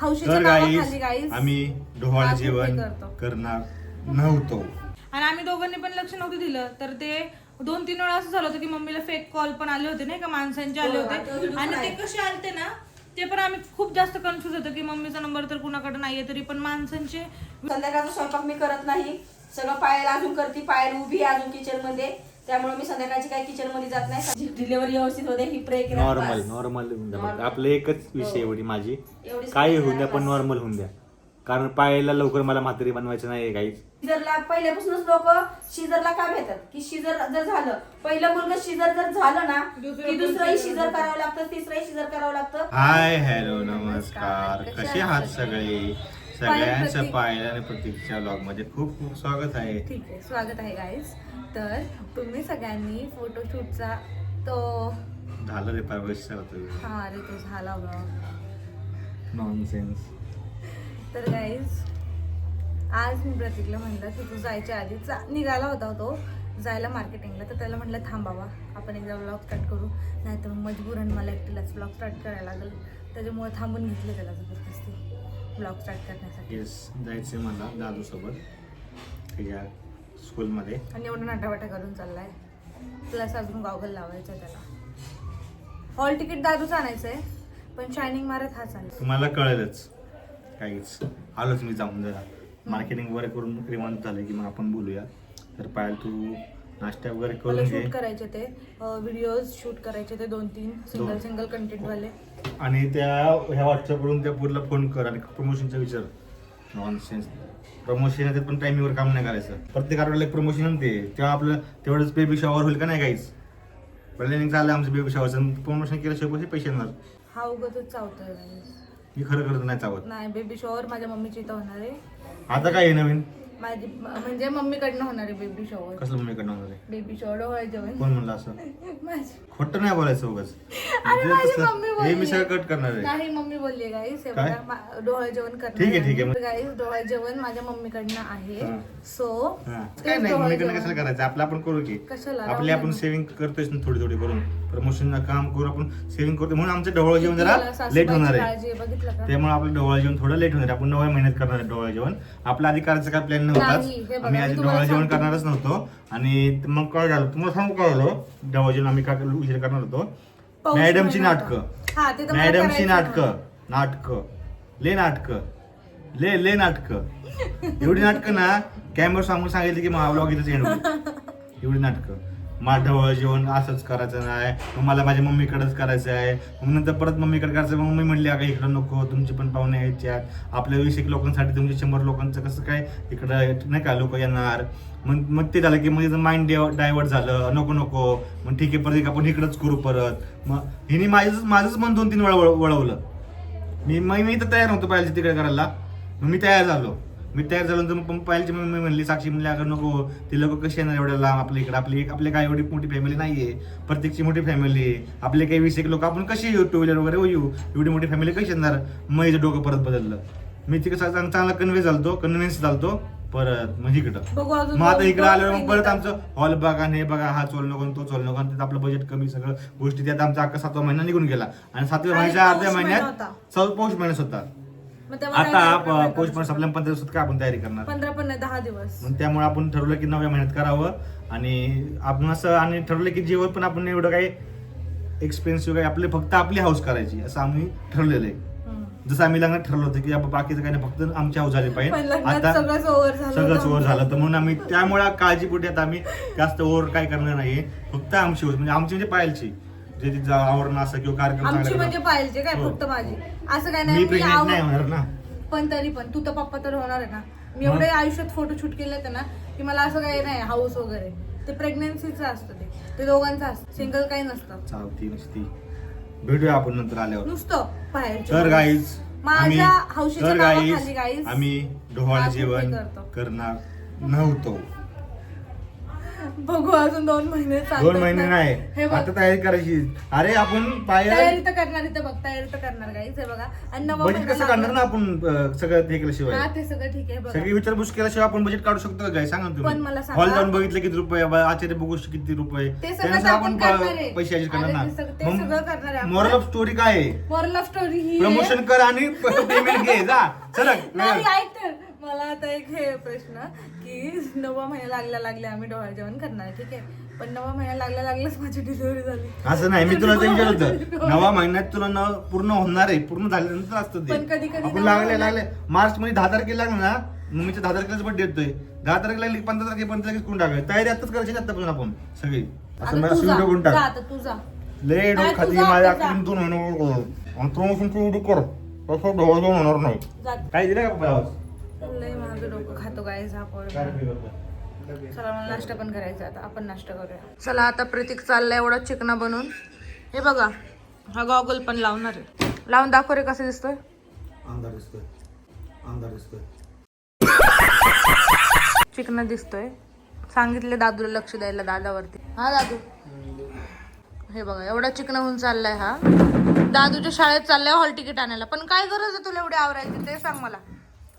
तर गाईस आम्ही ढोहाळ जेवण करणार नव्हतो आणि आम्ही दोघांनी पण लक्ष नव्हतं दिलं तर ते 2-3 वेळा असं झालं होतं की मम्मीला फेक कॉल पण आले होते नाही का, माणसांचे आले होते आणि ते कसे आलते ना ते पण आम्ही खूप जास्त कन्फ्युज होतो की मम्मीचा नंबर तर कुणाकडे नाहीये तरी पण माणसांचे. संध्याकाळचा स्वयंपाक मी करत नाही, सगळं पायल अजून करते, पायल उभी आहे अजून किचन मध्ये, त्यामुळे मी संध्याकाळची काही किचन मध्ये जात नाही. डिलिव्हरी व्यवस्थित होते ही प्रे नॉर्मल आपलं एकच विषय एवढी माझी काही होऊन द्या पण नॉर्मल होऊन द्या, कारण पायाला लवकर मला म्हातारी बनवायचं नाही काहीच. शिजरला पहिल्यापासूनच लोक शिजरला का भेटतात की शिजर जर झालं, पहिलं मुलगा शिजर जर झालं ना की दुसरंही शिजर करावं लागतं, तिसरंही शिजर करावं लागतं. हाय हॅलो नमस्कार, कसे आहात सगळे? सगळ्यांचं पायल आणि प्रतीकच्या ब्लॉग मध्ये खूप खूप स्वागत आहे. ठीक आहे, स्वागत आहे गाईज. तर तुम्ही सगळ्यांनी फोटोशूटचा तो झालं रे परवेश हा रे तो झाला नॉनसेन्स. तर गाईज आज मी प्रतीकला म्हणलं की तू जायच्या आधी निघाला होता तो जायला मार्केटिंगला, तर त्याला म्हटलं थांबावा आपण एकदा ब्लॉग स्टार्ट करू, नाही तर मग मजबूरन मला एकटीलाच ब्लॉग स्टार्ट करायला लागेल, त्याच्यामुळे थांबून घेतले त्याला जबरदस्ती ब्लॉग स्टार्ट करण्यासाठी. येस, जायचंय मला दादू सोबत त्याच्या स्कूलमध्ये आणि एवढं नाटावाटा करून चाललाय, प्लस अजून गॉगल लावायचा त्याला. हॉल तिकीट दादूच आणायचंय पण शायनिंग मारत हा चालेल. तुम्हाला कळेलच काहीच. आलोच मी जाऊन जरा मार्केटिंग वगैरे करून रिमांड झालं की मग आपण बोलूया. तर पायल तू नाश्ता वगैरे करून घे. शूट करायचे ते व्हिडिओज शूट करायचे ते 2-3 सिंगल कंटेंट वाले, आणि त्या ह्या व्हॉट्सअपवरून त्या पूरला फोन कर आणि प्रमोशनचा विचार. नॉनसेन्स. प्रमोशन पण टाइमिंगवर काम नाही करायचं. प्रत्येक आठवड्याला एक प्रमोशन ते तेव्हा आपलं तेवढंच बेबी शॉवर होईल का नाही काहीच. प्लॅनिंग चाललं आमचं बेबी शॉवरचं, प्रमोशन केल्याशिवाय पैसे येणार. हा उगाचच चावतोय. मी खरं करत नाही चावत. नाही, बेबी शॉवर माझ्या मम्मीची इथं होणार आहे. आता काय आहे नवीन? माझी म्हणजे मम्मीकडनं होणार आहे बेबी शॉवर. कसलं मम्मीकडनं होणार आहे बेबी शॉवर होय जेवण. कोण म्हणलं असं? माझी खोटं नाही बोलायचं उगाच. अरे माझी मम्मी हे मी बोलली. सगळं कट करणार आहे. नाही मम्मी बोलली गाईस काय? डोळे जेवण करणार. ठीक आहे. गाईस डोळे जेवण माझ्या मम्मीकडनं आहे. हा. सो काय नाही मम्मीकडनं कशाला करायचं, आपलं आपण करू की. कशाला आपली आपण सेव्हिंग करतोय ना थोडी थोडी करून, प्रमोशन काम करून आपण सेव्हिंग करतो, म्हणून आमचं ढवळ जेवण जरा लेट होणार आहे. बघितलं का? त्यामुळे आपलं ढवळ जेवण थोडं लेट होणार आहे. आपण 9 महिन्यात करणार आहे ढवळ जेवण. आपला आधी करायचं काय प्लॅन नाही, हे नव्हताच. बघा, आम्ही आधी मी तुम्हाला ढवळ जेवण सांगते. करणारच नव्हतो. आणि मग काय झालं तुम्हाला सांगू काय झालं, ढवळ जेवण आम्ही काय उशीर करणार होतो. पाऊस मॅडमची पडला नाटकं, हा, ते तर मला मॅडमची करायचं नाटकं ले नाटकं एवढी नाटकं ना कॅमेरा सांगून सांगितलं की मग व्लॉग इथंच एंड होईल. एवढी नाटकं. माझं ढवळ जेवण असंच करायचं नाही, मग मला माझ्या मम्मीकडेच करायचं आहे. मग नंतर परत मम्मीकडे करायचं, मग मम्मी म्हणली अगं इकडं नको, तुमचे पण पाहुणे यायच्यात, आपल्या 20 लोकांसाठी तुमचे 100 लोकांचं कसं काय इकडं नाही का लोक येणार. मग ते झालं की मग माइंड डायव्हर्ट झालं, नको मग ठीक आहे परत आपण इकडंच करू परत. मग हिने माझंच मन 2-3 वेळा वळवलं. मी तर तयार नव्हतो पाहिजे तिकडे करायला. मग मी तयार झालो तर मग पायलची मम्मी म्हणली, साक्षी म्हणली अगं नको, ते लोक कसे येणार एवढ्या लांब आपल्या इकडे, आपली काय एवढी मोठी फॅमिली नाहीये, प्रत्येकची मोठी फॅमिली आहे, आपले काही 20 लोक, आपण कशी येऊ 2 व्हीलर वगैरे येऊ, एवढी मोठी फॅमिली कशी येणार. मग हिचं डोकं परत बदललं. मी तिकडे चांगला कन्व्हिन्स झालतो परत मग इकडं. मग आता इकडे आल्यावर मग परत आमचं हॉल बघा हे बघा, हा चोल नको तो चोल नको, आणि त्यात आपलं बजेट कमी, सगळं गोष्टी त्यात आमचा अख्खा 7वा महिना निघून गेला. आणि 7व्या महिन्याच्या अर्ध्या महिन्यात पौष महिन्यात होता. आता पौष महिना संपल्या 15 दिवसात काय आपण तयारी करणार, 15 पण नाही 10 दिवस. मग त्यामुळे आपण ठरवलं की 9व्या महिन्यात करावं. आणि आपण असं आणि ठरवलं की जेवण पण आपण एवढं काही एक्सपेन्सिव्ह काय, फक्त आपली हाऊस करायची असं आम्ही ठरलेलं आहे. जसं आम्ही लग्नात ठरवलं होतं की आपण बाकीचं काही नाही, फक्त आमची हाऊस झाली पाहिजे. आता सगळंच ओव्हर झालं तर म्हणून आम्ही त्यामुळे काळजीपोटी आता आम्ही जास्त ओव्हर काय करणार नाही, फक्त आमची हाऊस म्हणजे आमची म्हणजे पायलची जे तिचं आवरण असं किंवा कार्यक्रम आमची म्हणजे पाहिजे काय फक्त माझी असं काय मी नाही. प्रेग्नेंट नाही होणार ना. पण तरी पण तू तर पप्पा तर होणार आहे ना. मी एवढे आयुष्यात फोटो शूट केले होते ना की मला असं काही नाही हाऊस वगैरे. ते प्रेग्नेन्सीचं असतं, ते दोघांचं असतं, सिंगल काही नसतं. चालती नुसती भेटूया आपण नंतर आल्यावर नुसतं बाहेर. तर गाईज माझ्या हौशीच्या नावाखाली आम्ही ढोहाळ जेवण करणार नव्हतो. बघू अजून 2 महिने 2 महिने नाही हे बघ आता तयारी करायची. अरे आपण तयारी तर करणार इथं बघ तयारी तर करणार गाईच हे बघा आणि नवा बजेट कसं काढणार ना आपण सगळं हे केल्याशिवाय. हा ते सगळं ठीक आहे बघा सगळी विचारपूस केल्याशिवाय आपण बजेट काढू शकतो का काय सांगा ना पण तुम्ही. मला सांगा- हॉल जाऊन बघितलं किती रुपये आचार्य बघू किती रुपये ते सगळं त्यानुसार आपण करणार आहे. पैसे ऍडजस्ट करणार अरे ते सगळं करणार आहे ना. आपण. मोरल ऑफ स्टोरी काय आहे? मोरल ऑफ स्टोरी ही आहे. प्रमोशन कर आणि पेमेंट घे जा सरक. नाही ऐक तर मला आता एक हे प्रश्न की 9 महिने लागल्या आम्ही डोहाळे जेवण करणार आहे, ठीक आहे पण 9 महिने लागल्याच माझी डिलिव्हरी झाली. असं नाही मी तुला ते विचारत होतं 9 महिन्यात तुला न पूर्ण होणार आहे पूर्ण झाल्यानंतर असतं पण ते. कधी-कधी आपण 9 लागले मार्च मध्ये 10 तारखेला लागलं ना मम्मीच्या 10 तारखेलाच बर्थडे येतोय 10 तारखेला लागली 15 तारखेपर्यंत लगेच करून टाकाय तयारी आताच करायची ना आतापासून आपण सगळी आता असं मला तू व्हिडिओ करून जा टाक. आता तू जा लय डोक नाही, खाती तुझा माझ्या तुझा. आकडून 2 महिने प्रमोशनची व्हिडिओ कर तसं ढोळ जाऊन होणार नाही. जा काय दिलं का पप्पा आवाज? लय माझं डोकं खातो काय झापड. चला मला नाश्ता पण करायचा आता आपण नाश्ता करूया. चला आता प्रतीक चाललाय एवढा चिकना बनवून. हे बघा हा गॉगल पण लावणार आहे. लावून दाखव रे कसं दिसतोय. अंधार दिसतोय अंधार दिसतोय. चिकना दिसतोय. सांगितले दादूला लक्ष द्यायला दादावरती. हा दादू हे बघा एवढा चिकना होऊन चाललाय हा. दादूच्या शाळेत चाललाय हॉल तिकीट आणायला. पण काय गरज आहे तुला एवढी आवरायची ते सांग मला.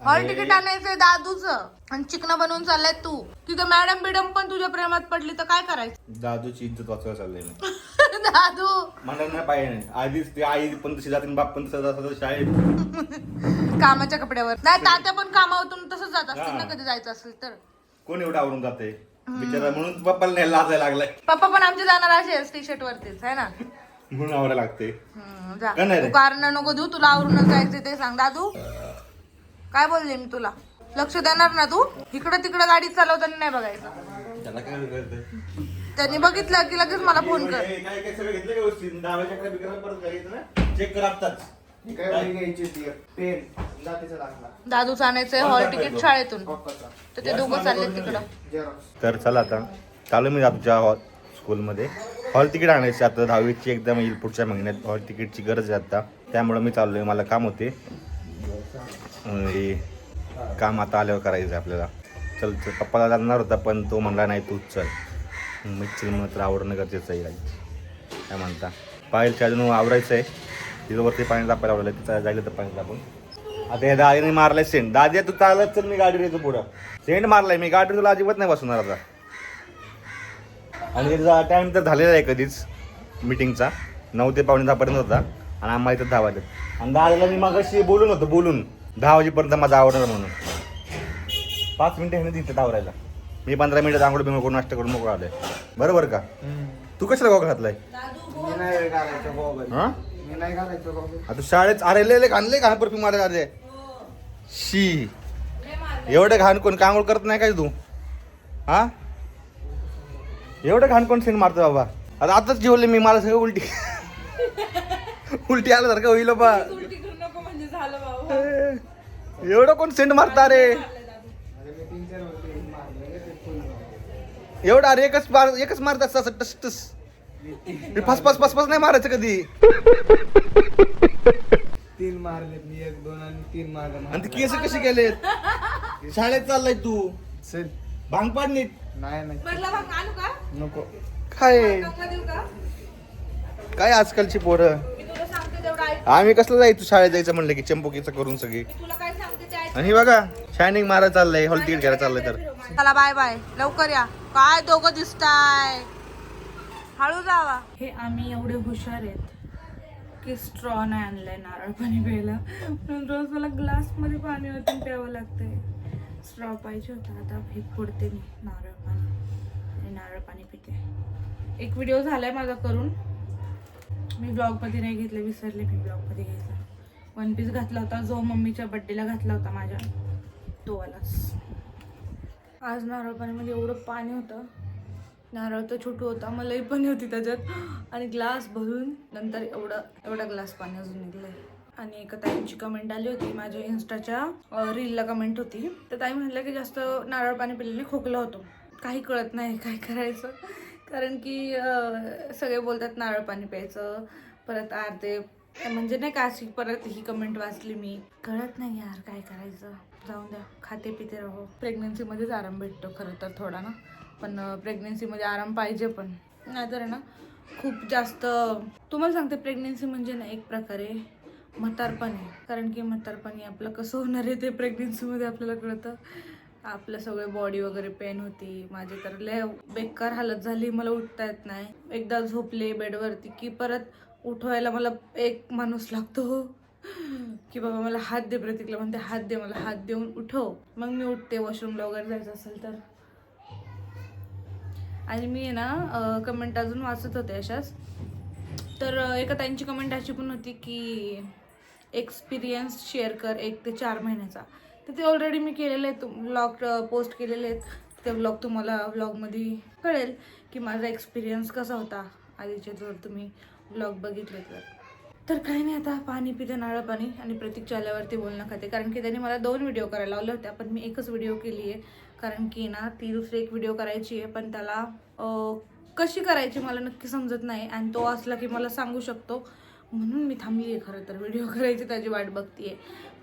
हॉल तिकीट आणायचंय दादूचं आणि चिकना बनवून चाललाय तू. तिथं मॅडम बिडम पण तुझ्या प्रेमात पडली तर काय करायचं. दादूची इज्जत वाचवायला चाललंय मी. दादू मला नाही पाहिजे नाही आधीच ते आई पण तशी जाते बाप पण तसं जातात शाळेत. कामाच्या कपड्यावर नाही तात्या पण कामावरून तसंच जात असतील ना कधी जायचं असेल तर. कोण एवढं आवरून जाते बिचारा म्हणून पप्पाला नाही लाजायला लागलाय पप्पा पण आमचे जाणार असेच टी शर्ट वरतीच आहे ना. म्हणून आवरायला लागते. जा का नाही रे? तू कारण नको देऊ तुला आवरूनच जायचं ते सांग. दादू काय बोलले मी तुला लक्ष देणार ना तू. इकडं तिकडं गाडी चालवताना नाही बघायचं. त्याला काय कळतं? त्यांनी बघितलं की लगेच मला फोन कर. काय काय सगळं घेतलं का गोष्टी डाव्याच्या कडे बिकरा परत घरी येतं ना चेक कर आत्ताच. दादूच आणायचंय हॉल तिकीट शाळेतून तर ते दोघं चालले तिकडं. तर चला आता चालू मी आमच्या स्कूलमध्ये हॉल तिकीट आणायची आता 10वीची एकदम येईल पुढच्या महिन्यात. हॉल तिकीटची गरज आहे आता त्यामुळं मी चाललोय. मला काम होते हे काम आता आल्यावर करायचं आहे आपल्याला. चल पप्पाला जाणार होता पण तो म्हणला नाही तूच चल. मी चल म्हणून तर आवडणं गरजेचं आहे. काय म्हणता पायलच्या अजून आवरायचं आहे. तिथंवरती पाणी तापायला आवडलं तिथं जायला तर पाणी तापून. आता हे दादीने मारलाय सेंट. दादी तू चालत चल मी गाडी येतो पुढं. सेंट मारलाय मी गाडी तुला अजिबात नाही बसवणार आता. आणि त्याचा टाइम तर झालेला आहे कधीच मीटिंगचा 9 ते पावणे 10 पर्यंत होता आणि आम्हाला इथं 10 वाजले. आणि दादाला मी मागाशी बोलून होतो 10 वाजेपर्यंत माझा आवडणार म्हणून 5 मिनिटं ह्याने तिथं आवरायला. मी 15 मिनिटात आंघोळ बिंगोळ करून नाश्ता करून मोकळा आलोय. बरोबर का? तू कशाला गॉगल घातलाय? आता शाळेत अरे घाणले घाण परफ्यूम मारायला अरे शी एवढं घाण कोण कांगोळ करत नाही काय तू. हा एवढं घाण कोण सेंट मारतो बाबा. आता आताच जेवले मी मला सगळं उलटी उलटी आल्यासारखं होईल बा. एवढं कोण सेंट मारता रे. एवढं अरे एकच मारतात असं टस टस. फस नाही मारायचं कधी. 3 मारले मी 1 2 आणि 3 मारले. आणि ते केस कसे गेलेत. शाळेत चाललाय तू चल भांग पाड नीट. नाही नको काय काय आजकालची पोरं. आम्ही कसलं जायचो शाळेत जायचं म्हणलं की चंपोकीचं करून सगळी. आणि बघा शायनिंग मारायला चाललंय हॉल तिकीट घ्यायला चाललंय. तर चला बाय बाय लवकर या. काय दोघं दिसताय हळू जावा. हे आम्ही एवढे हुशार आहेत की स्ट्रॉ नाही आणलाय नारळ पाणी प्यायला म्हणून रोज मला ग्लास मध्ये पाणी ओतून प्यावं लागतंय. स्ट्रॉ पाहिजे होता. आता हे फोडते मी नारळ पाणी आणि नारळ पाणी पिते. एक व्हिडिओ झालाय माझा करून मी ब्लॉगमध्ये नाही घेतलं विसरले मी ब्लॉगमध्ये घ्यायचा. 1 पीस घातला होता जो मम्मीच्या बड्डेला घातला होता माझ्या तो वालाच. आज नारळ पाणीमध्ये एवढं पाणी होतं. नारळ तर छोटू होता मलाही पण होती त्याच्यात आणि ग्लास भरून नंतर एवढा ग्लास पाणी अजून निघलंय. आणि एका ताईंची कमेंट आली होती माझ्या इन्स्टाच्या रीलला कमेंट होती. तर ताई म्हटलं की जास्त नारळ पाणी पिल्याने खोकला होतो. काही कळत नाही काय करायचं कारण की सगळे बोलतात नारळ पाणी प्यायचं. परत अर्धे म्हणजे नाही का अशी परत ही कमेंट वाचली मी. कळत नाही यार काय करायचं. जाऊन द्या खाते पिते राहो. प्रेग्नन्सीमध्येच आराम भेटतो खरं तर थोडा ना पण प्रेग्नेन्सीमध्ये आराम पाहिजे पण, नाहीतर ना खूप जास्त. तुम्हाला सांगते प्रेग्नेन्सी म्हणजे ना एक प्रकारे म्हातारपण आहे. कारण की म्हातारपणी आपलं कसं होणार आहे ते प्रेग्नेन्सीमध्ये आपल्याला कळतं. आपलं सगळं बॉडी वगैरे पेन होती. माझी तर लय बेकार हालत झाली, मला उठता येत नाही. एकदा झोपले बेडवरती की परत उठवायला मला एक माणूस लागतो की बाबा मला हात दे. प्रतीकला म्हणते हात दे, मला हात देऊन उठव, मग मी उठते वॉशरूमला वगैरे जायचं असेल तर. आणि मी आहे ना कमेंट अजून वाचत होते अशाच. तर एका ताईंची कमेंट अशी पण होती की एक्सपिरियन्स शेअर कर 1 ते 4 महिन्याचा. तर ते ऑलरेडी मी केलेले आहेत, व्लॉग पोस्ट केलेले आहेत. ते व्लॉग तुम्हाला व्लॉगमध्ये कळेल की माझा एक्सपिरियन्स कसा होता आधीचे, जर तुम्ही व्लॉग बघितले तर. काही नाही, आता पाणी पिते, नारळ पाणी. आणि प्रतीकच्या आल्यावरती बोलणं खाते, कारण की त्याने मला 2 व्हिडिओ करायला लावले होत्या, पण मी एकच व्हिडिओ केली आहे. कारण की ना ती दुसरी एक व्हिडिओ करायची आहे, पण त्याला कशी करायची मला नक्की समजत नाही. आणि तो असला की मला सांगू शकतो, म्हणून मी थांबली आहे खरं तर व्हिडिओ करायची, त्याची वाट बघतीये.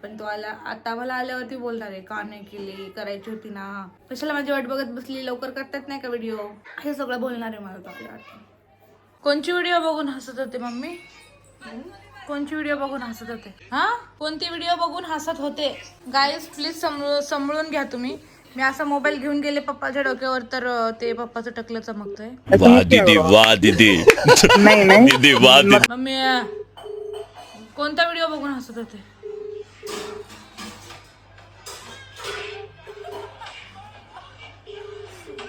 पण तो आला, आता मला आल्यावरती बोलणार आहे का नाही केली, करायची होती ना, कशाला माझी वाट बघत बसली, लवकर करतात नाही का व्हिडिओ, हे सगळं बोलणार आहे मला तो आल्यावरती. कोणची व्हिडिओ बघून हसत होते मम्मी? कोणची व्हिडिओ बघून हसत होते? हा, कोणती व्हिडिओ बघून हसत होते? गाईज प्लीज समजून घ्या तुम्ही. मी असा मोबाईल घेऊन गेले पप्पाच्या डोक्यावर, तर ते पप्पाचं टकलं चमकतंय. वाह दीदी वाह दीदी दीदी वाह दीदी. मम्मी कोणता व्हिडिओ बघून हसत होते?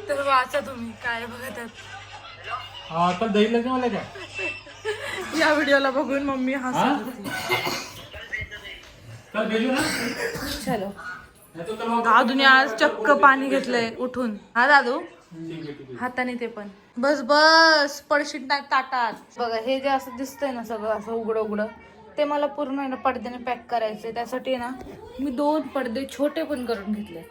तर वाचा तुम्ही काय बघत आहात. या व्हिडिओला बघून मम्मी हसत होती. चलो दादूने आज चक्क पाणी घेतलंय उठून. हा दादू, हाताने ते पण. बस बस पडशीत नाही ताटात. बघा हे जे असं दिसतंय ना सगळं असं उघडं उघडं, ते मला पूर्ण आहे ना पडद्याने पॅक करायचंय. त्यासाठी ना मी 2 पडदे छोटे पण करून घेतलेत.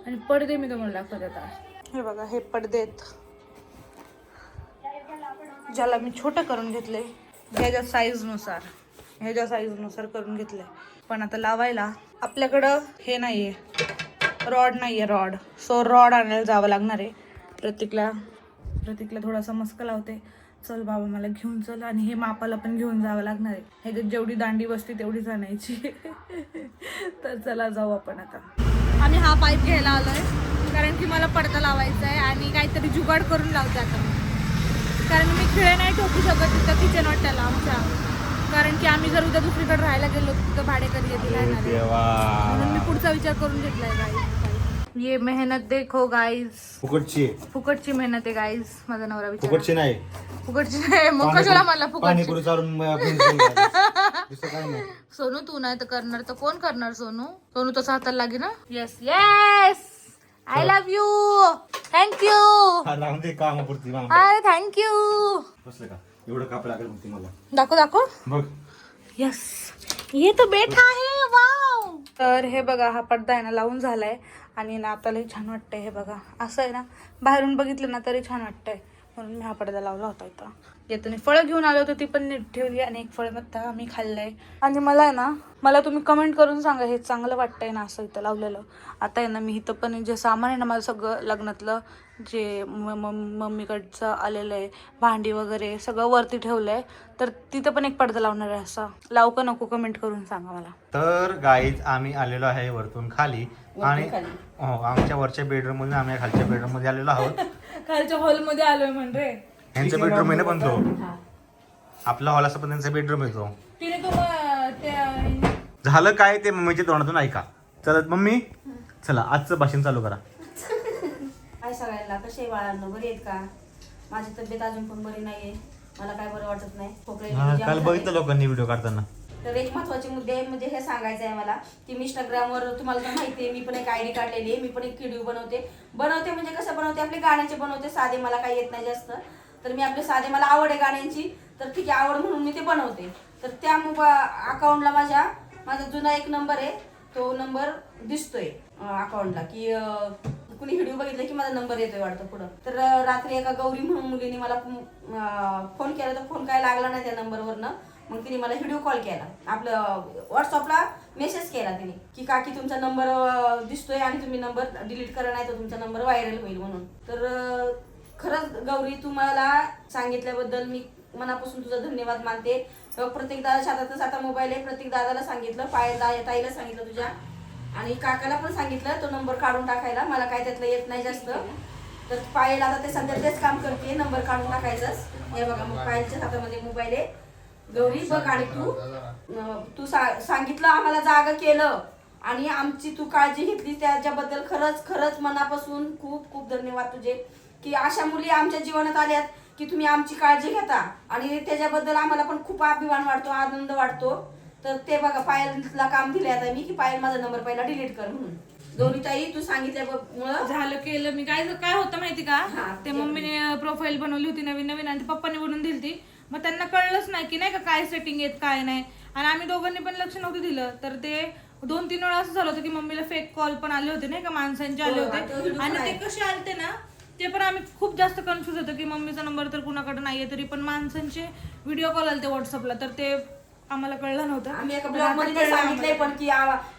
आणि पडदे मी तुम्हाला दाखवते आता. हे बघा हे पडदे आहेत, ज्याला मी छोटं करून घेतले ह्याच्या साईजनुसार करून घेतलंय. पण आता लावायला आपल्याकडं हे नाहीये, रॉड नाहीये, सो रॉड आणायला जावं लागणार आहे. प्रतीकला थोडासा मस्का लावते, चल बाबा मला घेऊन चल. आणि हे मापाला पण घेऊन जावं लागणार आहे, ह्याच्यात जेवढी दांडी बसते तेवढीच आणायची. तर चला जाऊ आपण आता. आम्ही हा पाईप घ्यायला आलोय, कारण की मला पडदा लावायचा आहे आणि काहीतरी जुगाड करून लावते आता. कारण मी खिळे नाही ठोकू शकत तिथं किचन वाट्याला आमच्या, कारण की आम्ही जर उद्या दुसरीकडे राहायला गेलो तिथं भाडेकरी येतील राहणार, म्हणून मी पुढचा विचार करून घेतलाय. गाईज ये मेहनत देखो गाईज, फुकटची मेहनत आहे गाईज. माझा नवरा फुकटची नाही, मग कशाला मला पाणीपुरी चालून सोनू तू नाही तर करणार तर कोण करणार? सोनू तसं हाताला लागे ना. Yes yes, I love you, thank you. कामापुरती अरे थँक्यू. बसलं का? एवढं काप लागेल मला. दाखव बघ. यस, ये तो बेटा आहे. वाव. तर हे बघा हा पडदा आहे ना लावून झालाय आणि ना आता लई छान वाटतंय. हे बघा असं आहे ना, बाहेरून बघितलं ना तरी छान वाटतंय, म्हणून मी हा पडदा लावला होता. इथं येताना फळं घेऊन आलो होतो, ती पण नीट ठेवली आणि एक फळ मग आम्ही खाल्लंय. आणि मला आहे ना, मला तुम्ही कमेंट करून सांगा हे चांगलं वाटतंय ना असं इथं लावलेलं. आता आहे ना मी इथं पण जे सामान आहे ना माझं सगळं लग्नातलं, जे मम्मीकडचं आलेलं आहे, भांडी वगैरे सगळं वरती ठेवलं आहे. तर तिथं पण एक पडदा लावणार आहे. असा लावू का नको कमेंट करून सांगा मला. तर गाईज आम्ही आलेलो आहे वरतून खाली, आणि आमच्या वरच्या बेडरूम मधून आम्ही खालच्या बेडरूम मध्ये आलेलो आहोत. खालच्या हॉलमध्ये आलोय म्हणजे यांचा बेडरूम आहे ना, पण तो आपला हॉल असं पण त्यांचा बेडरूम आहे तो. तिने तो झालं काय ते मम्मीच्या तोंडातून ऐका. चला मम्मी, चला आजचं भाषण चालू करा. काय सगळ्यांना कसे बाळांनो, बरे आहेत का? माझी तब्येत अजून पण बरी नाहीये, मला काय बरं वाटत नाही, काल बघितलं लोकांनी व्हिडिओ काढताना. तर एक महत्वाचे मुद्दे म्हणजे हे सांगायचं आहे मला की मी इंस्टाग्रामवर, तुम्हाला तर माहिती आहे मी पण एक आयडी काढलेली आहे, मी पण एक व्हिडिओ बनवते म्हणजे कसं बनवते, आपले गाण्याचे बनवते, साधे मला काही येत नाही जास्त, तर मी आपले साधे, मला आवड आहे गाण्यांची, तर ठीक आहे आवड म्हणून मी ते बनवते. तर त्या अकाउंटला माझा जुना एक नंबर आहे, तो नंबर दिसतोय अकाउंटला की कुणी व्हिडिओ बघितला की माझा नंबर येतोय वाटतं पुढं. तर रात्री एका गौरी म्हणून मुलीने मला फोन केला, तर फोन काय लागला नाही त्या नंबरवरनं, मग तिने मला व्हिडिओ कॉल केला. आपलं व्हॉट्सअपला मेसेज केला तिने की काकी तुमचा नंबर दिसतोय आणि तुम्ही नंबर डिलीट करा नाही तर तुमचा नंबर व्हायरल होईल म्हणून. तर खरंच गौरी तुम्हाला सांगितल्याबद्दल मी मनापासून तुझा धन्यवाद मानते. प्रत्येक दादाच्या हातातच आता मोबाईल आहे. प्रत्येक दादाला सांगितलं, ताईला सांगितलं तुझ्या आणि काकाला पण सांगितलं तो नंबर काढून टाकायला. मला काय त्यातलं येत नाही जास्त. तर पायल आता ते सध्या तेच काम करते, नंबर काढून टाकायचंच. हे बघा मग पायलच्या हातामध्ये मोबाईल आहे. गौरी बघ आणि तू सांगितलं आम्हाला जागा केलं आणि आमची तू काळजी घेतली त्याच्याबद्दल खरंच खरंच मनापासून खूप खूप धन्यवाद तुझे. की अशा मुली आमच्या जीवनात आल्यात की तुम्ही आमची काळजी घेता आणि त्याच्याबद्दल आम्हाला पण खूप अभिमान वाटतो, आनंद वाटतो. तर ते बघा पायलला काम दिले आता मी की पायल माझा नंबर पहिला डिलीट कर म्हणून. गौरीताई तू सांगितल्यामुळं झालं केलं मी. काय होतं माहिती का, हा, ते मम्मीने प्रोफाईल बनवली होती नवीन नवीन आणि पप्पाने बनवून दिली ती. मग त्यांना कळलंच नाही की नाही का काय सेटिंग आहेत काय नाही. आणि आम्ही दोघांनी पण लक्ष नव्हतं दिलं. तर ते 2-3 वेळा असं झालं होतं की मम्मीला फेक कॉल पण आले होते नाही का, माणसांचे आले होते. आणि ते कसे आलते ना ते पण आम्ही खूप जास्त कन्फ्युज होतो की मम्मीचा नंबर तर कुणाकडे नाहीये, तरी पण माणसांचे व्हिडिओ कॉल आले ते व्हॉट्सअपला. तर ते आम्हाला कळलं नव्हतं. आम्ही एका ब्लॉग मध्ये सांगितलंय पण की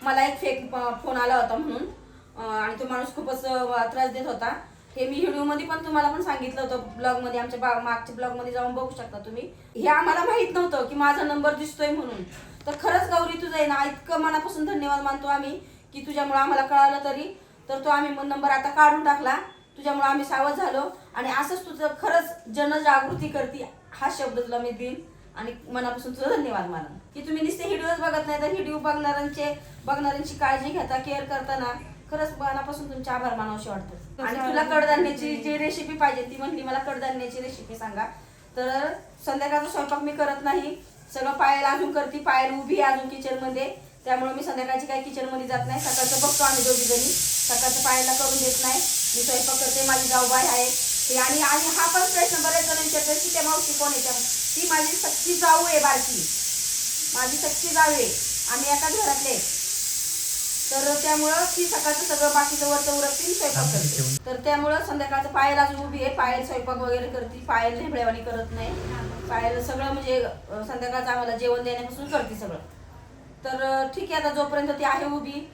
मला एक फेक फोन आला होता म्हणून आणि तो माणूस खूपच त्रास देत होता. हे मी व्हिडिओ मध्ये पण तुम्हाला पण सांगितलं होतं ब्लॉग मध्ये, आमच्या मागच्या ब्लॉग मध्ये जाऊन बघू शकता तुम्ही. हे आम्हाला माहित नव्हतं की माझा नंबर दिसतोय म्हणून. तर खरंच गौरी तुझं आहे ना इतकं मनापासून धन्यवाद मानतो आम्ही की तुझ्यामुळे आम्हाला कळालं तरी. तर तो आम्ही नंबर आता काढून टाकला तुझ्यामुळे, आम्ही सावध झालो. आणि असंच तुझं खरंच जनजागृती करते हा शब्द तुला मी देईन आणि मनापासून तुझा धन्यवाद मानन. की तुम्ही नुसते व्हिडिओज बघत नाही तर व्हिडिओ बघणाऱ्यांची काळजी घेता, केअर करताना खरंच मनापासून तुमचे आभार मानावशे वाटतात. आणि तुला कडधान्याची जी रेसिपी पाहिजे ती म्हणली मला कडधान्याची रेसिपी सांगा. तर संध्याकाळचा स्वयंपाक मी करत नाही, सगळं पायल अजून करते. पायल उभी आहे अजून किचन मध्ये, त्यामुळे मी संध्याकाळची काही किचन मध्ये जात नाही. सकाळचं बघतो आम्ही दोघी जणी, सकाळचं पायला करून देत नाही, मी स्वयंपाक करते. माझी जाऊबाई आहे आणि हा पण प्रश्न बरेच जण विचारतात की त्या मावशी कोण आहे. ती माझी सख्खी जाऊ आहे, बारकी माझी सख्खी जाऊ आहे, आम्ही एका घरातले. तर त्यामुळं ती सकाळचं सगळं बाकीचं वरचं उरकते, स्वयंपाक करते. तर त्यामुळं संध्याकाळचं पायल अजून उभी आहे. पायल स्वयंपाक वगैरे करते, पायल नेहळेवाणी करत नाही. पायल सगळं म्हणजे संध्याकाळचं आम्हाला जेवण देण्यापासून करते सगळं. तर ठीक आहे आता जोपर्यंत ती आहे उभी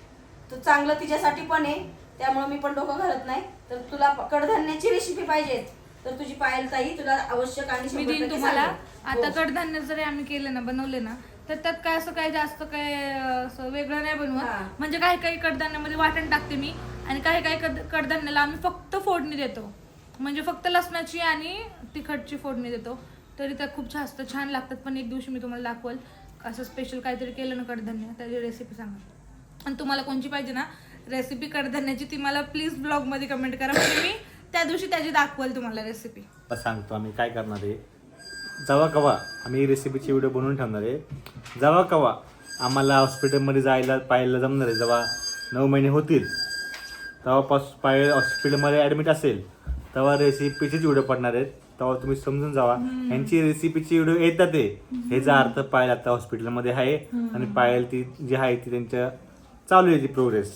तर चांगलं तिच्यासाठी पण आहे, त्यामुळे मी पण डोकं घालत नाही. तर तुला कडधान्याची रेसिपी पाहिजे तर तुझी पायल ताई तुला आवश्यक आणि मी देईन तुम्हाला. आता कडधान्य जरी आम्ही केले ना बनवले ना तर त्यात काय असं काय जास्त काय असं वेगळं नाही बनवत. म्हणजे काही काही कडधान्यामध्ये वाटण टाकते मी आणि काही काही कडधान्याला आम्ही फक्त फोडणी देतो. म्हणजे फक्त लसणाची आणि तिखटची फोडणी देतो, तरी त्या खूप जास्त छान लागतात. पण एक दिवशी मी तुम्हाला दाखवल असं स्पेशल काहीतरी केलं ना कडधान्य त्याची रेसिपी सांगा. आणि तुम्हाला कोणची पाहिजे ना रेसिपी कडधान्याची ती मला प्लीज ब्लॉगमध्ये कमेंट करा, म्हणजे मी त्या दिवशी त्याची दाखवल तुम्हाला रेसिपी. सांगतो आम्ही काय करणार आहे. जेव्हा कवा आम्ही रेसिपीची व्हिडिओ बनवून ठेवणार आहे, जेव्हा कवा आम्हाला हॉस्पिटलमध्ये जायला पाहायला जमणार आहे, जेव्हा 9 महिने होतील तेव्हापासून पाय हॉस्पिटलमध्ये ॲडमिट असेल तेव्हा रेसिपीचीच व्हिडिओ पडणार आहेत. तेव्हा तुम्ही समजून जावा यांची रेसिपीची व्हिडिओ येतात ते ह्याचा अर्थ पायल आता हॉस्पिटलमध्ये आहे आणि पायल ती जी आहे ती त्यांच्या चालू आहे ती प्रोग्रेस.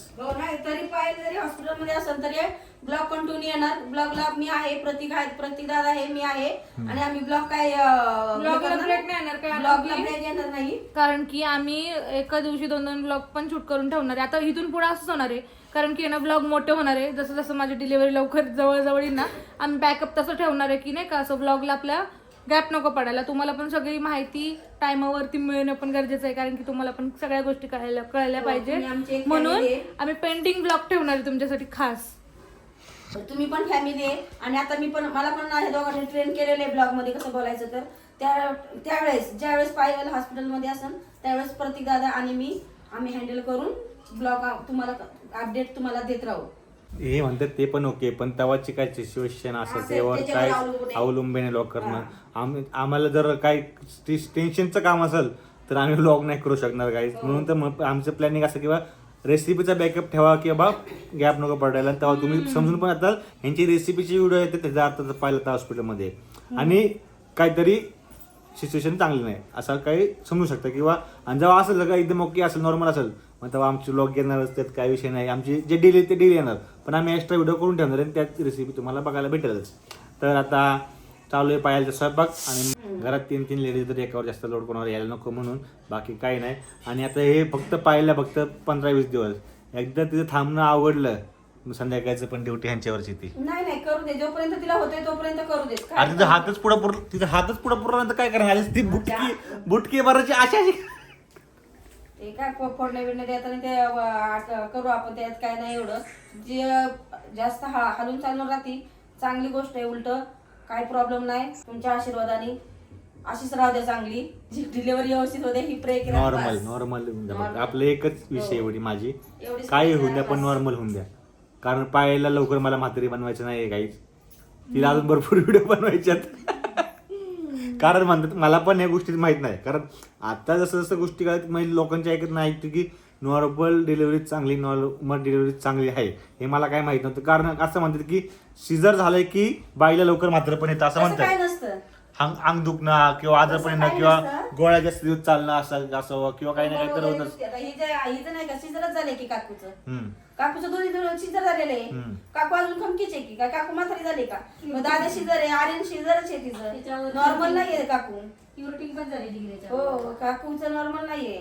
तरी पायल जरी हॉस्पिटलमध्ये असेल तरी ब्लॉग कंटिन्यू येणार. ब्लॉगला मी आहे, प्रतीक दादा आहे, मी आहे आणि आम्ही ब्लॉग काय ब्लॉगला ब्रेक नाही येणार ब्लॉगला ब्रेक येणार नाही, कारण की आम्ही एका दिवशी 2-2 ब्लॉग पण शूट करून ठेवणार आहे. आता इथून पुढे असंच होणार आहे, कारण की ना ब्लॉग मोठे होणार आहे. जसं जसं माझी डिलिव्हरी लवकर जवळ येईल ना आम्ही बॅकअप तसं ठेवणार आहे की नाही का, असं ब्लॉगला आपल्या गॅप नको पडायला. तुम्हाला पण सगळी माहिती टायमावरती मिळणं पण गरजेचं आहे, कारण की तुम्हाला पण सगळ्या गोष्टी कळायला पाहिजे. म्हणून आम्ही पेंडिंग ब्लॉग ठेवणार आहे तुमच्यासाठी खास. तुम्ही पण फॅमिली आहे आणि आता मला पण ह्या दोघांनी ट्रेन केलेले आहे ब्लॉग मध्ये कसं बोलायचं. तर त्यावेळेस ज्यावेळेस पायल हॉस्पिटलमध्ये असेल त्यावेळेस प्रतीक दादा आणि आम्ही हँडल करून ब्लॉग तुम्हाला अपडेट तुम्हाला देत राहू. हे म्हणतात ते पण ओके, पण तेव्हाची काय सिच्युएशन असं त्यावर काय अवलंबून लॉक करणं. आम्हाला जर काय टेन्शनचं काम असेल तर आम्ही व्लॉग नाही करू शकणार काही. म्हणून तर मग आमचं प्लॅनिंग असं किंवा रेसिपीचा बॅकअप ठेवा किंवा गॅप नको पडायला. तेव्हा तुम्ही समजून पण आता यांची रेसिपीची व्हिडिओ येते त्याचा अर्थ पाहिलं तर हॉस्पिटलमध्ये आणि काहीतरी सिच्युएशन चांगली नाही असं काही समजू शकतं. किंवा आणि जेव्हा असेल का एकदम ओके असेल नॉर्मल असेल मग तेव्हा आमची व्लॉग येणारच, त्यात काही विषय नाही. आमची जे डेली ते डेली येणार, पण आम्ही एक्स्ट्रा व्हिडिओ करून ठेवणार आणि त्यात रेसिपी तुम्हाला बघायला भेटेलच. तर आता चालू आहे पायलचा स्वयंपाक आणि घरात 3 लेडीज जर एकावर जास्त लोड कोणावर यायला नको म्हणून, बाकी काही नाही. आणि आता हे फक्त पाहिलं फक्त 15-20 दिवस, एकदा तिथं थांबणं आवडलं मग संध्याकाळचं पण ड्युटी ह्यांच्यावरची ती. नाही करू दे, जोपर्यंत तिला होतंय तोपर्यंत करू दे. अरे तिथं हातच पुढं पुरला तर काय करणार आलीस ती बुटकी भरायची आशा. ते काय फोडणे बिडणे देताना ते करू आपण, त्यात काय नाही एवढं. जे जास्त हलून चालून राहते चांगली गोष्ट आहे, उलट काही प्रॉब्लेम नाही. तुमच्या आशीर्वादाने अशीच राहू द्या चांगली, जी डिलिव्हरी व्यवस्थित होते ही प्रे केला. नॉर्मल होऊन द्या. आपलं एकच विषय एवढी माझी, काही होऊन द्या पण नॉर्मल होऊन द्या. कारण पायाला लवकर मला म्हातारी बनवायचं नाही काहीच, तिला अजून भरपूर व्हिडिओ बनवायच्यात. कारण म्हणतात मला पण या गोष्टी माहित नाही, कारण आता जसं जसं गोष्टी कळत माहिती लोकांच्या ऐकत नाही की नॉर्मल डिलिव्हरी चांगली, नॉर्मल डिलिव्हरी चांगली आहे हे मला काय माहित नव्हतं. कारण असं म्हणतात की सिझर झालंय की बाईला लवकर म्हातारपण येतं असं काय म्हणतात. नसतं. अंग दुखणं किंवा आजारपण येणं किंवा गोळ्या जास्त दिवस चालणं असावं किंवा काही नाही काही तर होतच. हिचं नाही का सिझरच झालंय की काकूचं दोन्ही सिझर झालेलं आहे. काकू अजून खमकीच आहे की काय, काकू म्हातारी झाली का? मग दादा सिझर आहे, आर्यन सिझरच आहे तिचं, नॉर्मल नाहीये काकू. प्युरिटी पण झाली हो काकूचं नॉर्मल नाहीये,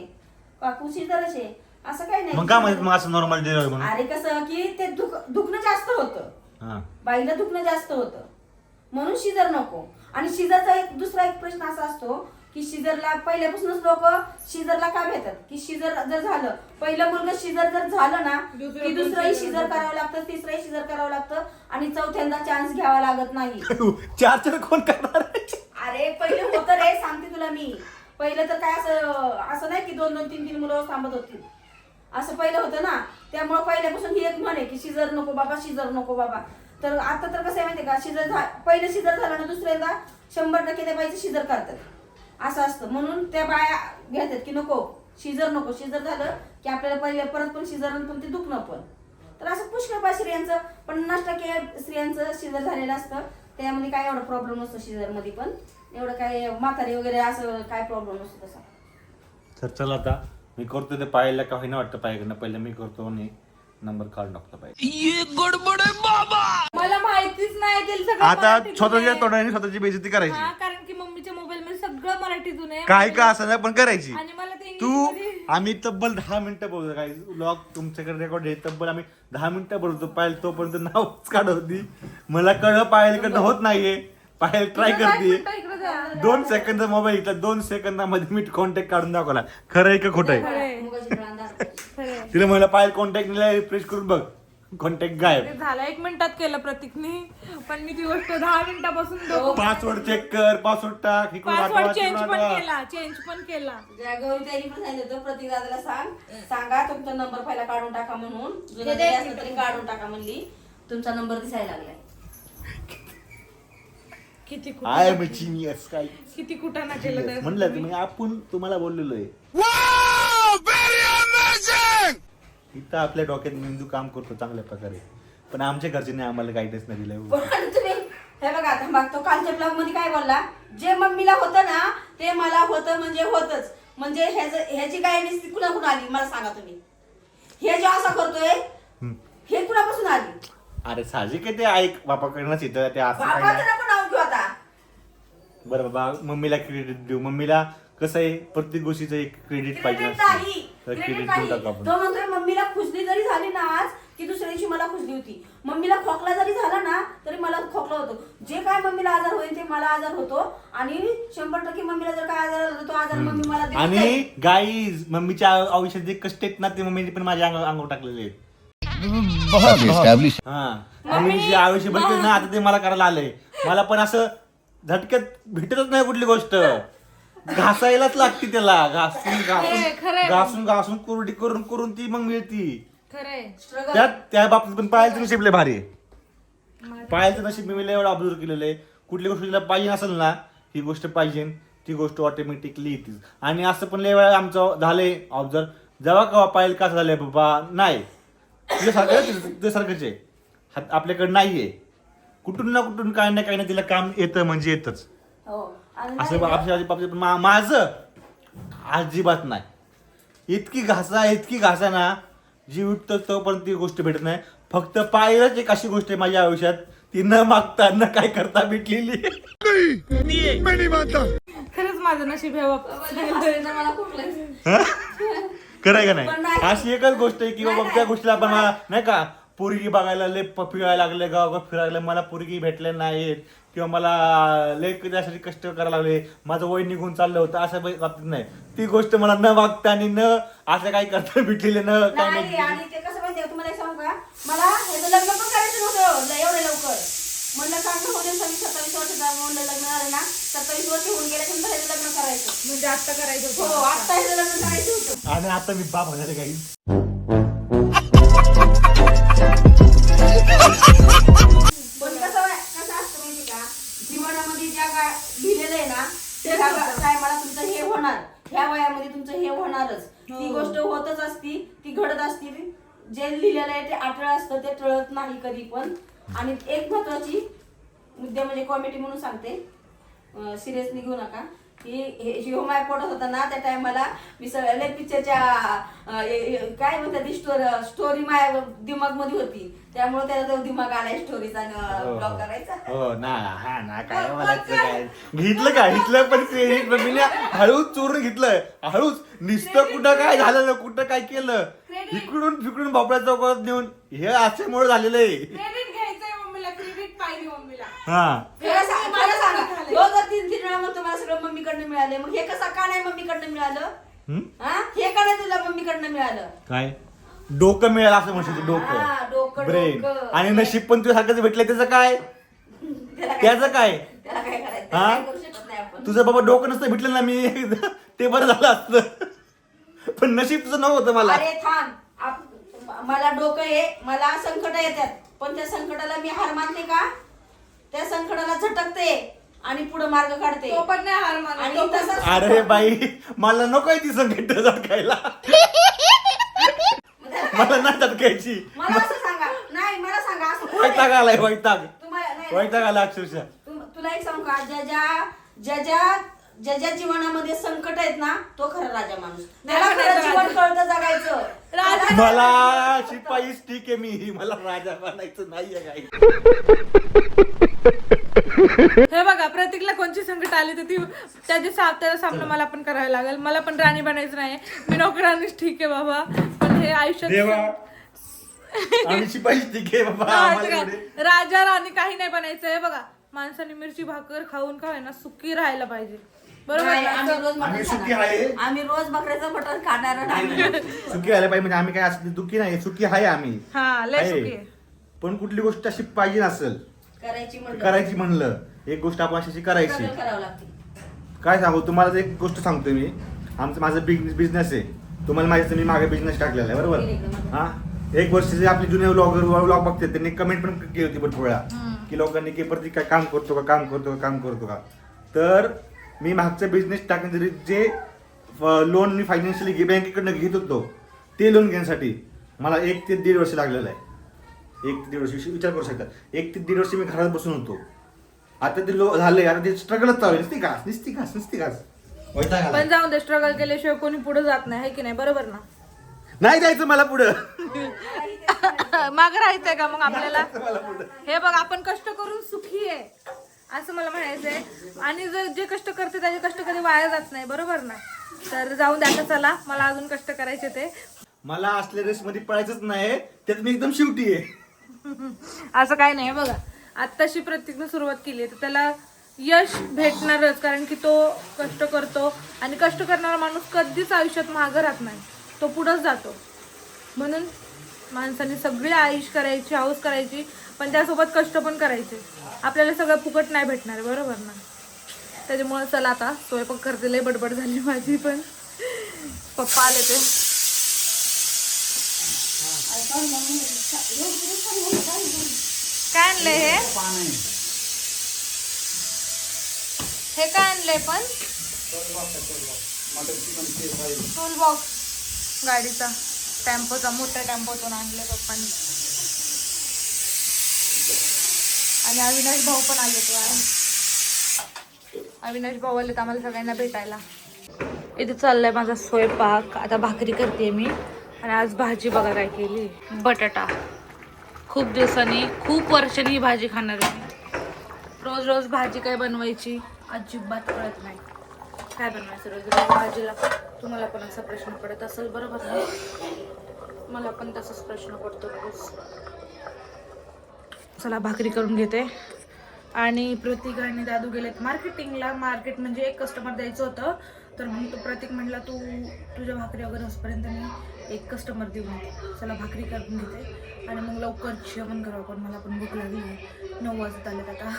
काकू सिझरच आहे. असं काही नाही. मग काय म्हणतात मग असं नॉर्मल डिलिव्हरी म्हणून? अरे कसं की ते दुखणं जास्त होतं, बाईला दुखणं जास्त होतं म्हणून शिजर नको. आणि शिजरचा दुसरा एक प्रश्न असा असतो की शिजरला पहिल्यापासूनच लोक शिजरला का भेटतात की शिजर जर झालं, पहिलं मुलगा शिजर जर झालं ना की दुसरंही शिजर करावं लागतं, तिसरंही शिजर करावं लागतं आणि चौथ्यांदा चान्स घ्यावा लागत नाही. 4 कोण करणार? अरे पहिले होतं रे, सांगते तुला मी. पहिलं तर काय असं नाही की 2-2, 3-3 मुलं थांबत होती, असं पहिलं होतं ना. त्यामुळे पहिल्यापासून ही एक म्हणे की शिजर नको बाबा, शिजर नको बाबा. तर आता तर कसं आहे माहितीये का, शिजर पहिलं शिजर झालं ना दुसऱ्यांदा 100% त्या बाईचं शिजर करतात असं असतं. म्हणून त्या बाया घेतात की नको शिजर नको, शिजर झालं की आपल्याला पहिले परत पण शिजर पण ते दुखणं पण. तर असं पुष्कळ पाय स्त्रियांचं 50% स्त्रियांचं शिजर झालेलं असतं, त्यामध्ये काय एवढा प्रॉब्लेम नसतो शिजर मध्ये पण, एवढं काय म्हातारी वगैरे असं काय प्रॉब्लेम नसतो तसा. तर चला आता मी करतो ते पाहायला का होईना वाटतं पायाकडनं, पहिलं मी करतो आणि नंबर काढून टाकतो पाहिजे. मला माहितीच नाही ते सगळं आता मराठीतून स्वतःच्या आहे. तोंडाने स्वतःची बेइज्जती करायची. हा, कारण की मम्मीच्या मोबाईल मध्ये सगळं मराठीतून आहे. काय का असं नाही पण करायची. आणि मला ते तू इंग्लिशमध्ये- आम्ही तब्बल 10 मिनिटं बोलतो, काय व्लॉग तुमच्याकडे रेकॉर्ड आहे, तब्बल आम्ही 10 मिनिटं बोलतो. पायल तोपर्यंत नावच काढवती. मला कळलं पायलकडनं होत नाहीये, पायल ट्राय तुझं काय करते. म्हणतं इकडं जा. 2 सेकंद मोबाईल घेतला, 2 सेकंदामध्ये मी कॉन्टॅक्ट काढून दाखवला. खरं आहे का खोटं आहे? खरंय, मुगाची डाळ दाखव. खरंय. तिला मला पायल कॉन्टॅक्ट रिफ्रेश करून बघ, कॉन्टॅक्ट गायब. ते झालं 1 मिनिटात केलं प्रतीकनी, पण मी ती गोष्ट 10 मिनिटापासून बघू. पासवर्ड चेक कर, पासवर्ड टाक, इकडून पासवर्ड आठवा, चेंज तिकडून पण आठवा. केला, चेंज पण केला. गौरी ताईने पण सांगितलं होतं प्रतीक दादाला सांगा तुमचा नंबर पहिला काढून टाका म्हणून, जुना जरी असला तरी काढून टाका म्हणली. तुमचा नंबर दिसायला लागलाय. किती आय एम जीनियस काय किती कुठाना केलं तर. म्हणलं तुम्ही आपण तुम्हाला बोललेलो आहे. इथं आपल्या डोक्यात मेंदू काम करतो चांगल्या प्रकारे, पण आमच्या घरच्यांनी आम्हाला गाईडन्स नाही दिलं. पण तुम्ही हे बघा आता मागतो कालच्या ब्लॉग मध्ये काय बोलला, जे मम्मीला होतं ना ते मला होतं म्हणजे होतच. म्हणजे ह्याची गायडन्स कुणाकडून आली मला सांगा तुम्ही. हे जे असं करतोय हे कुणापासून आली? अरे साहजिक आहे ते ऐक बापाकडनंच येतं ते असं काय बापाचं नाही. नको नाव घेऊ आता. बरं बाबा मम्मीला क्रेडिट देऊ. मम्मीला कसं आहे प्रत्येक गोष्टीचं एक क्रेडिट पाहिजे क्रेडिट असतं. नाही, तर क्रेडिट क्रेडिट नाही. देऊन टाकू आपण. तो म्हणतोय मम्मीला खुजली जरी झाली ना आज की दुसऱ्या दिवशी मला खुजली होती. मम्मीला खोकला जरी झाला ना तरी मला खोकला होतो. जे काय मम्मीला आजार होईल ते मला आजार होतो आणि 100% मम्मीला जर काय आजार झाला तो आजार मम्मी मला देते. आणि गाईज मम्मीच्या आयुष्यात जे कष्ट आहेत ना ते मम्मीने पण माझ्या अंगावर टाकलेले आहेत. हा मम्मीचे आयुष्य बघितलं ना आता ते मला करायला आलंय. मला पण असं झटक्यात भेटतच नाही कुठली गोष्ट, घासायलाच लागते त्याला. घासून घासून कुरडी करून करून ती मग मिळती. खरंय. त्या बाबतीत पण पायलचं नशीब लय भारी आहे. पायलचं नशीब मी एवढं ऑब्झर्व केलेलं आहे. कुठली गोष्ट तिला पाहिजे असेल ना ही गोष्ट पाहिजे ती गोष्ट ऑटोमॅटिकली येते. आणि असं पण लय वेळा आमचं झालंय ऑब्झर्व, जेव्हा केव्हा पायल कसं झालंय बाबा नाही तुझ्यासारखंच आहे, आपल्याकडे नाहीये. कुठून ना कुठून काही ना काही ना तिला काम येतं म्हणजे येतच. हो. आणि असं माझं अजिबात नाही. इतकी घासा ना जी उठतं तोपर्यंत ती गोष्ट भेटत नाही. फक्त पायलच एक अशी गोष्ट आहे माझ्या आयुष्यात ती न मागता न काय करता भेटलेली. खरंच माझं नशीब ह्या बाबतीत. मला खोकलं. कराय का पण नाही नाही. अशी एकच गोष्ट आहे की बाबा त्या गोष्टीला आपण मला नाही का पोरगी बघायला लय फिरायला लागले गावात फिरायला लागले मला पोरगी भेटले नाहीत किंवा मला लय त्यासाठी कष्ट करायला लागले माझं वय निघून चाललं होतं असं बाबतीत नाही ती गोष्ट मला न वागता आणि न असं काही करता भेटलेले न काय नाही आणि ते कसं माहितीये का, तुम्हाला एक सांगू का, मला ह्याचं लग्न पण करायचं नव्हतं एवढ्या लवकर. म्हणलं चांगलं होते 27 वर्षाचा म्हणलं लग्न झालं ना 27 वर्ष होऊन गेल्यानंतर ह्याचं लग्न करायचं. म्हणजे आता करायचं हो होतं. आता ह्याचं लग्न करायचं होतं. आणि आता मी बाप होणार आहे काही पण कसं असतं माहिती का, जीवनामध्ये ज्या लिहिलेलं आहे ना त्या टायमाला तुमचं हे होणार, ह्या वयामध्ये तुमचं हे होणारच. ती गोष्ट होतच असती, ती घडत असती. जे लिहिलेलं आहे ते अटळ असतं, ते टळत नाही कधी पण. आणि एक महत्वाची मुद्दे म्हणजे कॉमेडी म्हणून सांगते, सिरियसली घेऊ नका, की हे जीव माय पडत होता ना त्या टायमाला मी सगळ्या पिक्चरच्या काय म्हणतात स्टोरी माय दिमाग मध्ये होती, त्यामुळे त्याला तो दिमाग आलाय स्टोरीचा ब्लॉग करायचा. हो ना हा ना काय मला काय घेतलं पण क्रेडिट मी हळूच चोरून घेतलं हळूच नुसतं कुठं काय झालं ना कुठं काय केलं इकडून फिकडून बापड्या चौकात नेऊन हे अशामुळे झालेलं आहे. क्रेडिट घ्यायचंय मम्मीला, क्रेडिट पाहिजे मम्मीला. हा खरं सांगा, ह्यो जर 3 वेळा म्हणतो मला सगळं मम्मीकडनं मिळालं, मग हे कसं का नाही मम्मीकडनं मिळालं? हा हे का नाही तुला मम्मीकडनं मिळालं? काय डोकं मिळालं असं म्हणतो हा, डोकं डोकं, ब्रेन डोकं. आणि नशीब पण तुझ्या सारखंच भेटलं त्याचं काय त्याचं काय त्याला काय करायचं, हा? काय करू शकत नाही आपण. तुझं बाबा डोकं नसतं भेटलं ना मी ते बरं झालं असतं पण नशीब तुझं नव्हतं मला अरे थांब, मला डोकं आहे, मला संकट येतात, पण त्या संकटाला मी हार मानते का? त्या संकटाला झटकते आणि पुढे मार्ग काढते. तो पण नाही हार मानत. आणि तसंच अरे बाई मला नकोय ती संकट झटकायला मला नाही झटकायची मला असं सांगा, नाही मला सांगा असं कोण वैताग आहे? आलाय वैताग तुम्हाला नाही, वैताग आला अक्षरशः तुला एक सांगू का, ज्या जीवनामध्ये संकट आहेत ना तो खरा राजा माणूस. त्याला खरं जीवन कळतं जगायचं. मला शिपाईच ठीक आहे मी मला राजा बनायचं नाहीये काही हे बघा प्रतीकला कोणची संकट आली तर ती त्याचा सामना मला पण करायला लागेल. मला पण राणी बनायचं नाही, मी नोकरानीच ठीक आहे बाबा, पण हे आयुष्यात देवा आम्ही शिपाईच ठीक आहे बाबा हा, आम्हाला काय, एवढे- राजा राणी काही नाही बनायचं. हे बघा माणसाने मिरची भाकर खाऊन ना सुखी राहायला पाहिजे, बरोबर नाही, ना? आम्ही रोज आम्ही मटण सुखी खाणार. आहे आम्ही रोज बकऱ्याचं मटण खाणार नाही. सुखी आल्या पाहिजे म्हणजे आम्ही काय असं दुःखी नाही सुखी आहे आम्ही हा लय आहे. सुखी आहे. पण कुठली गोष्ट अशी पाहिजे नसेल करायची करायची म्हणलं एक गोष्ट आपण अशी करायची सगळं करावं लागते. काय सांगू तुम्हाला एक गोष्ट सांगतो मी माझं बिझनेस आहे तुम्हाला माहिती मी मागे बिझनेस टाकलेला आहे बरोबर हा 1 वर्षाचे आपले जुने व्लॉग बघतात त्यांनी कमेंट पण केली होती भरपूर वेळा की लोकांनी की प्रति काय काम करतो का तर मी मागचा बिझनेस टाकण्यासाठी जे लोन मी फायनान्शियली बँकेकडनं घेत होतो ते लोन घेण्यासाठी मला 1 ते 1.5 वर्ष लागलेलं आहे. 1 ते 1.5 वर्ष विचार करू शकतात 1 ते 1.5 वर्ष मी घरात बसून होतो. आता ते झालंय आता ते स्ट्रगलच चालू आहे नुसती घास वैताग आला. पण जाऊन दे, स्ट्रगल केल्याशिवाय कोणी पुढे जात नाही, है की नाही, बरोबर ना? नाही जायचं मला पुढं माग राहायचंय का मग आपल्याला? मला पुढं हे बघ आपण कष्ट करून सुखी आहे असं मला म्हणायचंय. आणि जर जे कष्ट करते त्याचे कष्ट कधी वाया जात नाही, बरोबर ना? तर जाऊन द्या चला, मला अजून कष्ट करायचे ते. मला असल्या रेस मध्ये पळायचंच नाही त्यात मी एकदम शेवटी आहे असं काय नाही बघा, आत्ताशी प्रत्येकनं सुरुवात केली तर त्याला यश भेटणारच, कारण की तो कष्ट करतो आणि कष्ट करणारा माणूस कधीच आयुष्यात मागं राहत नाही, तो पुढंच जातो. म्हणून माणसाने सगळी आयुष करायची, हौस करायची, पण त्यासोबत कष्ट पण करायचे. आपल्याला सगळं फुकट नाही भेटणार, बरोबर ना? त्याच्यामुळे चला आता स्वयंपाक करते, लय बडबड झाली माझी, पण पप्पा आले ते. काय आणलंय हे काय आणलंय पण? टूल बॉक्स गाडीचा, टेम्पोचा, मोठ्या टेम्पोतून आणले पप्पांनी. आणि अविनाश भाऊ पण आले अविनाश भाऊ आले तर आम्हाला सगळ्यांना भेटायला. इथे चाललाय माझा स्वयंपाक. आता भाकरी करते मी आणि आज भाजी बघा काय केली, बटाटा. खूप दिवसांनी, खूप वर्षांनी ही भाजी खाणार आहे. रोज रोज भाजी काय बनवायची अजिबात कळत नाही. काय बनवायचं रोज रोज भाजीला? तुम्हाला पण असा प्रश्न पडत असेल बरोबर ना? मला पण तसाच प्रश्न पडतो रोज. चला भाकरी करून घेते. आणि प्रतीक आणि दादू गेलेत मार्केटिंगला. मार्केट म्हणजे एक कस्टमर द्यायचं होतं, तर मग तो प्रतीक म्हटला तू तुझ्या भाकरी वगैरे असपर्यंत मी एक कस्टमर देऊन येते. चला भाकरी करून घेते आणि मग लवकर जेवण करावं, पण मला पण भूक लागली आहे. 9 वाजत आलेत आता.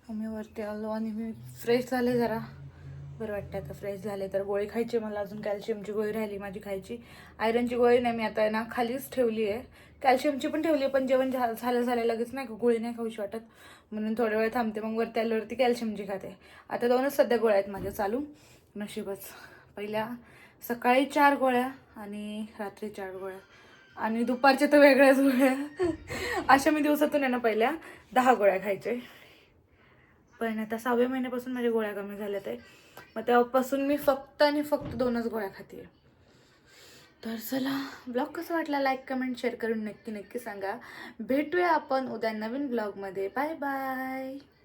मी वरती आलो आणि मी फ्रेश झाले जरा, बरं वाटतं आता फ्रेश झाले. तर गोळी खायची मला, अजून कॅल्शियमची गोळी राहिली माझी खायची. आयरनची गोळी नाही, मी आता आहे ना खालीच ठेवली आहे. कॅल्शियमची पण ठेवली आहे, पण जेवण झालं लगेच नाही का गोळी नाही खाऊशी वाटत, म्हणून थोड्या वेळ थांबते, मग वरती आल्यावरती कॅल्शियमची खाते. आता 2च सध्या गोळ्या आहेत माझ्या चालू. नशीबच. पहिल्या सकाळी 4 गोळ्या आणि रात्री 4 गोळ्या आणि दुपारच्या तर वेगळ्याच गोळ्या. अशा मी दिवसातून आहे ना पहिल्या 10 गोळ्या खायचे. पण आता 6व्या महिन्यापासून माझ्या गोळ्या कमी झाल्यात आहे. मग तेव्हापासून मी फक्त आणि फक्त 2च गोळ्या खाते. तर चला, ब्लॉग कसा वाटला लाईक कमेंट शेअर करून नक्की नक्की सांगा. भेटूया आपण उद्या नवीन ब्लॉगमध्ये. Bye bye.